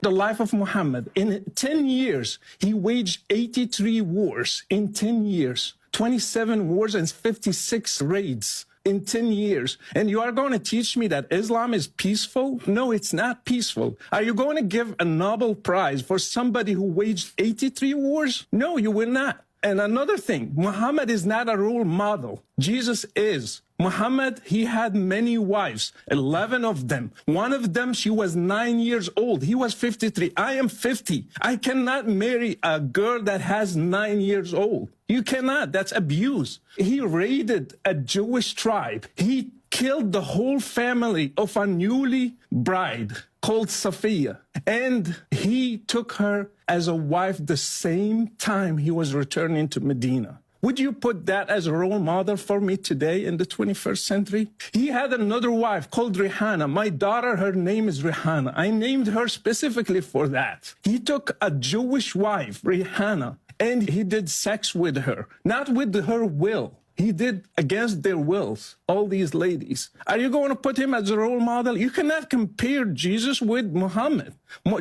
the life of Muhammad. In 10 years, he waged 83 wars in 10 years, 27 wars and 56 raids in 10 years. And you are going to teach me that Islam is peaceful? No, it's not peaceful. Are you going to give a Nobel Prize for somebody who waged 83 wars? No, you will not. And another thing, Muhammad is not a role model. Jesus is. Muhammad, he had many wives, 11 of them. One of them, she was 9 years old. He was 53. I am 50. I cannot marry a girl that has 9 years old. You cannot. That's abuse. He raided a Jewish tribe. He killed the whole family of a newly bride called Safiya. And he took her as a wife the same time he was returning to Medina. Would you put that as a role model for me today in the 21st century? He had another wife called Rihanna. My daughter, her name is Rihanna. I named her specifically for that. He took a Jewish wife, Rihanna, and he did sex with her, not with her will. He did against their wills, all these ladies. Are you going to put him as a role model? You cannot compare Jesus with Muhammad.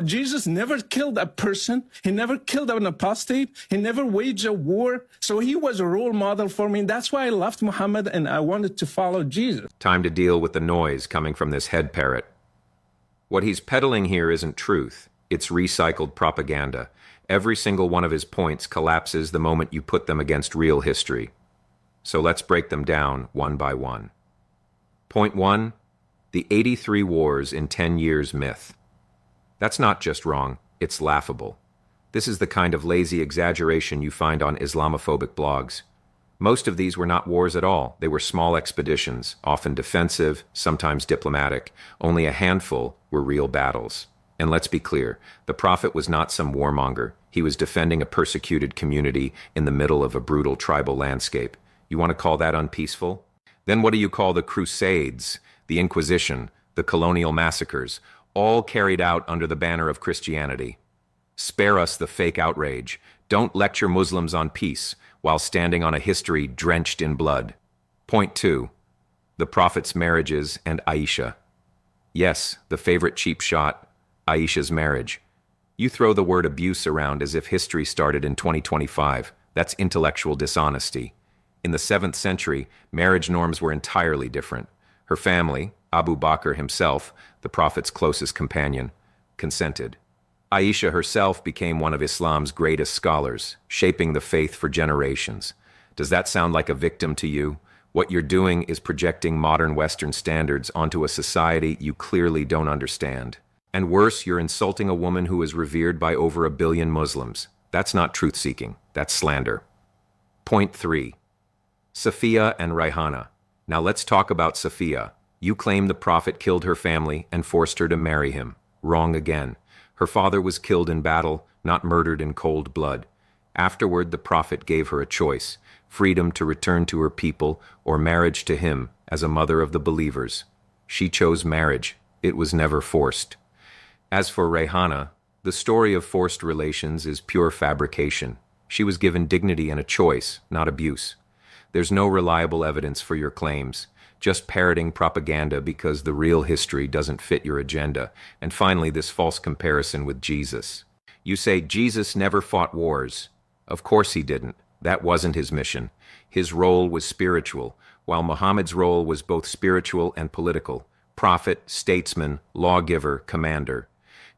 Jesus never killed a person. He never killed an apostate. He never waged a war. So he was a role model for me. That's why I loved Muhammad and I wanted to follow Jesus. Time to deal with the noise coming from this head parrot. What he's peddling here isn't truth. It's recycled propaganda. Every single one of his points collapses the moment you put them against real history. So let's break them down one by one. Point 1, the 83 wars in 10 years myth. That's not just wrong, it's laughable. This is the kind of lazy exaggeration you find on Islamophobic blogs. Most of these were not wars at all. They were small expeditions, often defensive, sometimes diplomatic. Only a handful were real battles. And let's be clear, the Prophet was not some warmonger. He was defending a persecuted community in the middle of a brutal tribal landscape. You want to call that unpeaceful? Then what do you call the Crusades, the Inquisition, the colonial massacres, all carried out under the banner of Christianity? Spare us the fake outrage. Don't lecture Muslims on peace while standing on a history drenched in blood. Point 2, the Prophet's marriages and Aisha. Yes, the favorite cheap shot, Aisha's marriage. You throw the word abuse around as if history started in 2025. That's intellectual dishonesty. In the 7th century, marriage norms were entirely different. Her family, Abu Bakr himself, the Prophet's closest companion, consented. Aisha herself became one of Islam's greatest scholars, shaping the faith for generations. Does that sound like a victim to you? What you're doing is projecting modern Western standards onto a society you clearly don't understand. And worse, you're insulting a woman who is revered by over 1 billion Muslims. That's not truth-seeking, that's slander. Point 3. Safiya and Rihanna. Now let's talk about Safiya. You claim the Prophet killed her family and forced her to marry him. Wrong again. Her father was killed in battle, not murdered in cold blood. Afterward, the Prophet gave her a choice: freedom to return to her people or marriage to him as a mother of the believers. She chose marriage. It was never forced. As for Rihanna, the story of forced relations is pure fabrication. She was given dignity and a choice, not abuse. There's no reliable evidence for your claims, just parroting propaganda because the real history doesn't fit your agenda. And finally, this false comparison with Jesus. You say Jesus never fought wars. Of course he didn't. That wasn't his mission. His role was spiritual, while Muhammad's role was both spiritual and political. Prophet, statesman, lawgiver, commander.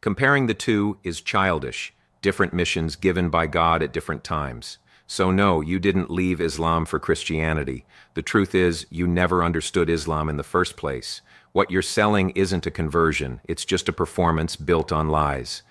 Comparing the two is childish. Different missions given by God at different times. So no, you didn't leave Islam for Christianity. The truth is, you never understood Islam in the first place. What you're selling isn't a conversion, it's just a performance built on lies.